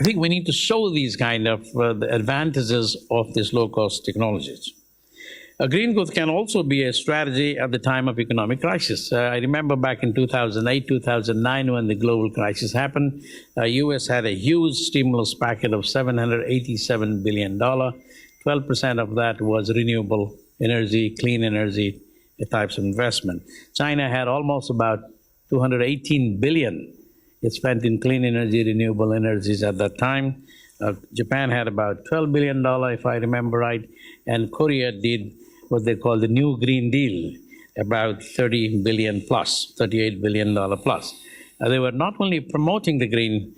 I think we need to show these kind of the advantages of these low-cost technologies. Green growth can also be a strategy at the time of economic crisis. I remember back in 2008, 2009, when the global crisis happened, U.S. had a huge stimulus packet of $787 billion. 12% of that was renewable energy, clean energy types of investment. China had almost about $218 billion it spent in clean energy, renewable energies at that time. Japan had about $12 billion, if I remember right, and Korea did what they call the New Green Deal, about $30 billion plus, $38 billion plus. They were not only promoting the green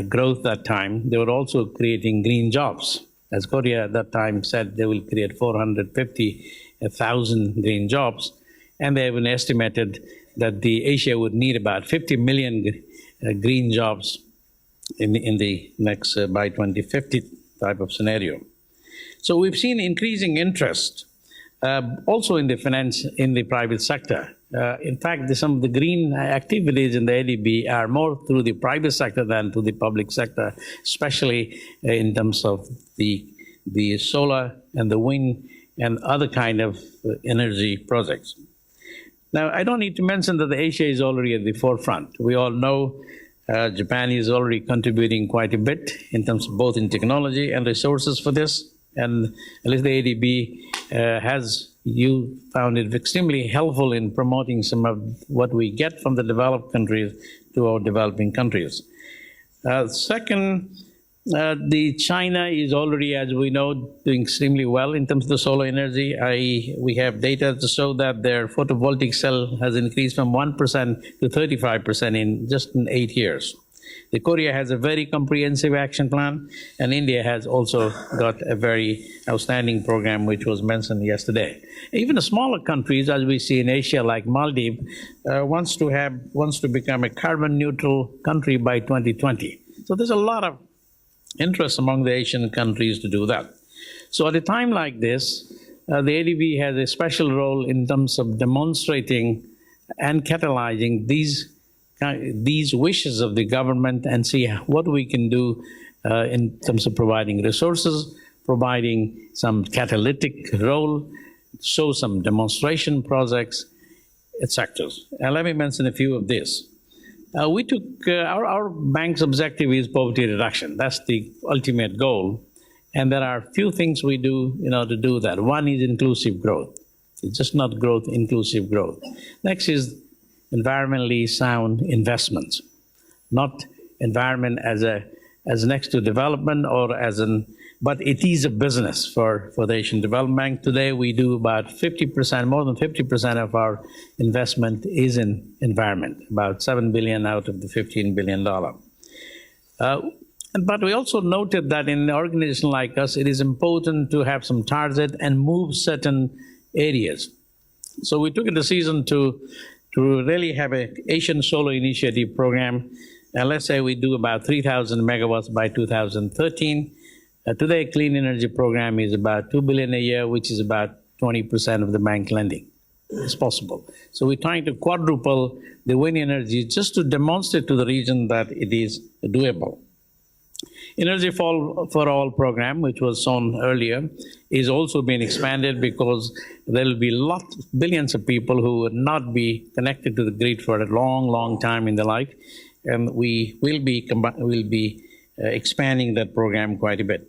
growth that time, they were also creating green jobs. As Korea at that time said, they will create 450,000 green jobs, and they even estimated that Asia would need about 50 million green jobs in the next, by 2050 type of scenario. So we've seen increasing interest also in the finance, in the private sector. In fact, some of the green activities in the ADB are more through the private sector than to the public sector, especially in terms of the solar and the wind and other kind of energy projects. Now, I don't need to mention that Asia is already at the forefront. We all know Japan is already contributing quite a bit in terms of both in technology and resources for this. And at least the ADB you found it extremely helpful in promoting some of what we get from the developed countries to our developing countries. Second, China is already, as we know, doing extremely well in terms of the solar energy. We have data to show that their photovoltaic cell has increased from 1% to 35% in just 8 years. Korea has a very comprehensive action plan, and India has also got a very outstanding program, which was mentioned yesterday. Even the smaller countries, as we see in Asia, like Maldives, wants to become a carbon neutral country by 2020. So there's a lot of interest among the Asian countries to do that. So at a time like this, the ADB has a special role in terms of demonstrating and catalyzing these wishes of the government and see what we can do in terms of providing resources, providing some catalytic role, show some demonstration projects, etc. And let me mention a few of these. We took, our bank's objective is poverty reduction. That's the ultimate goal. And there are a few things we do to do that. One is inclusive growth. It's just not growth, inclusive growth. Next is environmentally sound investments, not environment as next to development or but it is a business for the Asian Development Bank. Today we do about 50%, more than 50% of our investment is in environment, about $7 billion out of the $15 billion. But we also noted that in an organization like us, it is important to have some target and move certain areas. So we took a decision to really have an Asian Solar Initiative program. And let's say we do about 3,000 megawatts by 2013. Today, clean energy program is about $2 billion a year, which is about 20% of the bank lending. It's possible. So we're trying to quadruple the wind energy just to demonstrate to the region that it is doable. Energy for All program, which was shown earlier, is also being expanded because there will be billions of people who will not be connected to the grid for a long, long time in their life, and we will be expanding that program quite a bit.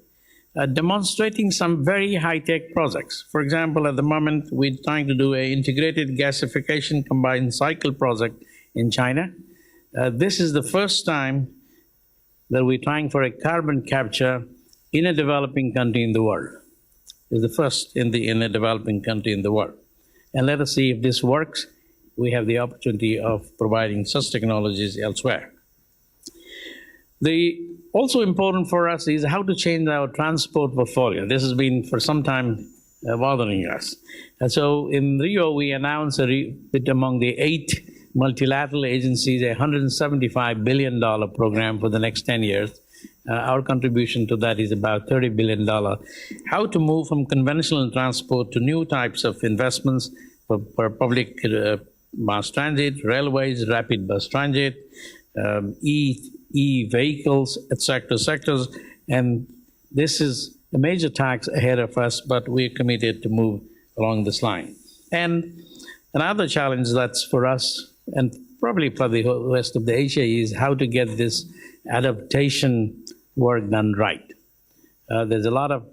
Demonstrating some very high-tech projects. For example, at the moment, we're trying to do an integrated gasification combined cycle project in China. This is the first time that we're trying for a carbon capture in a developing country in the world. It's the first in a developing country in the world. And let us see if this works. We have the opportunity of providing such technologies elsewhere. Also important for us is how to change our transport portfolio. This has been for some time bothering us. And so in Rio, we announced among the 8 multilateral agencies a $175 billion program for the next 10 years. Our contribution to that is about $30 billion. How to move from conventional transport to new types of investments for public mass transit, railways, rapid bus transit, e-vehicles, etc., sectors, and this is a major task ahead of us, but we're committed to move along this line. And another challenge that's for us, and probably for the rest of the Asia, is how to get this adaptation work done right. There's a lot of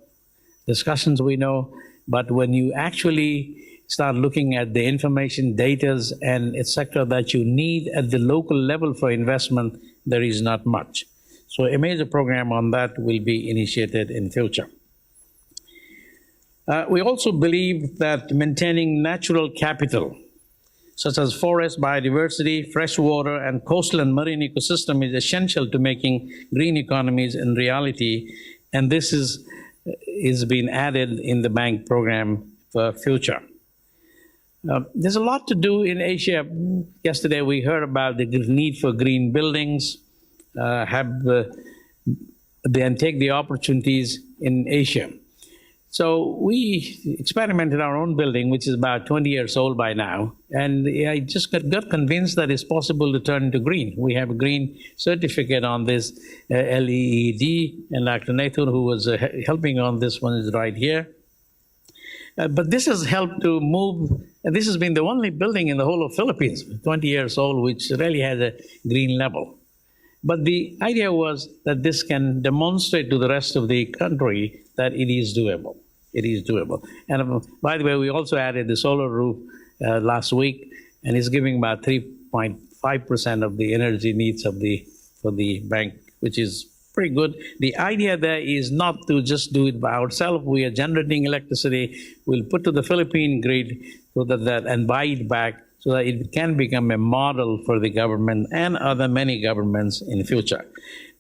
discussions, we know, but when you actually start looking at the information, data, and etc. that you need at the local level for investment, there is not much. So a major program on that will be initiated in future. We also believe that maintaining natural capital, such as forest, biodiversity, fresh water, and coastal and marine ecosystem is essential to making green economies a reality, and this is being added in the bank program for future. There's a lot to do in Asia. Yesterday we heard about the need for green buildings, and take the opportunities in Asia. So we experimented our own building, which is about 20 years old by now, and I just got convinced that it's possible to turn into green. We have a green certificate on this LEED, and Dr. Nathan, who was helping on this one, is right here. But this has helped to move, and this has been the only building in the whole of Philippines, 20 years old, which really has a green level. But the idea was that this can demonstrate to the rest of the country that it is doable. It is doable. And by the way, we also added the solar roof last week, and it's giving about 3.5% of the energy needs for the bank, which is pretty good. The idea there is not to just do it by ourselves. We are generating electricity. We'll put to the Philippine grid so that and buy it back, so that it can become a model for the government and many governments in the future.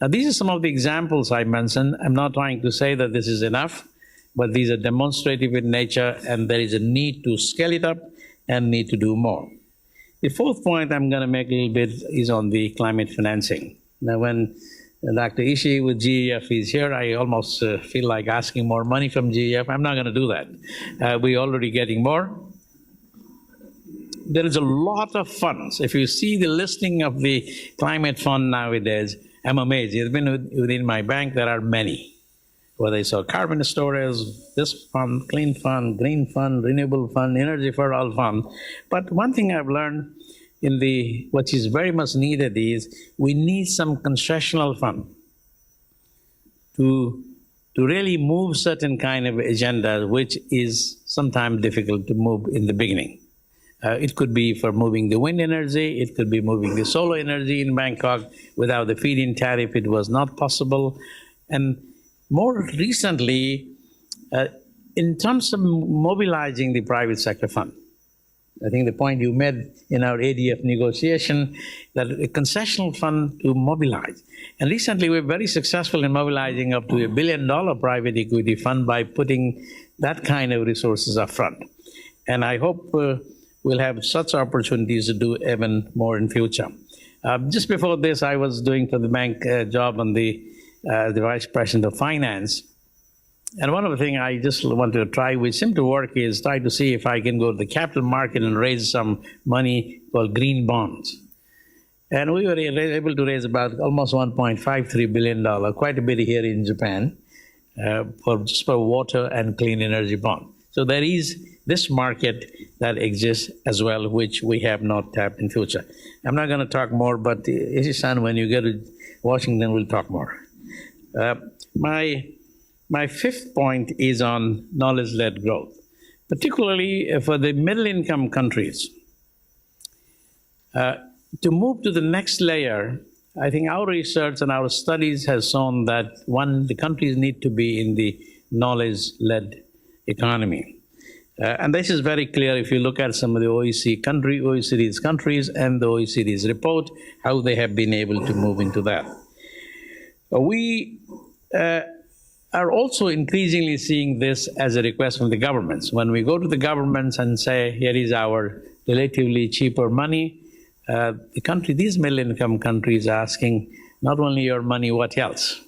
Now, these are some of the examples I mentioned. I'm not trying to say that this is enough, but these are demonstrative in nature, and there is a need to scale it up and need to do more. The fourth point I'm going to make a little bit is on the climate financing. Now, when Dr. Ishii with GEF is here, I almost feel like asking more money from GEF. I'm not going to do that. We're already getting more. There is a lot of funds. If you see the listing of the climate fund nowadays, I'm amazed. It's been within my bank, there are many. Whether it's a carbon storage, this fund, clean fund, green fund, renewable fund, energy for all fund. But one thing I've learned what is very much needed is we need some concessional fund to really move certain kind of agenda, which is sometimes difficult to move in the beginning. It could be for moving the wind energy, it could be moving the solar energy in Bangkok. Without the feed-in tariff, it was not possible. And more recently, in terms of mobilizing the private sector fund, I think the point you made in our ADF negotiation, that a concessional fund to mobilize. And recently we're very successful in mobilizing up to $1 billion private equity fund by putting that kind of resources up front. And I hope we'll have such opportunities to do even more in future. Just before this, I was doing for the bank job on the Vice President of Finance. And one of the things I just want to try, which seemed to work, is try to see if I can go to the capital market and raise some money called green bonds. And we were able to raise about almost $1.53 billion, quite a bit here in Japan, just for water and clean energy bond. So there is this market that exists as well, which we have not tapped in future. I'm not going to talk more, but Ishi-san, when you get to Washington, we'll talk more. My fifth point is on knowledge-led growth, particularly for the middle-income countries. To move to the next layer, I think our research and our studies has shown that, one, the countries need to be in the knowledge-led economy. And this is very clear if you look at some of the OECD's countries and the OECD's report, how they have been able to move into that. We are also increasingly seeing this as a request from the governments. When we go to the governments and say, here is our relatively cheaper money, these middle-income countries are asking, not only your money, what else?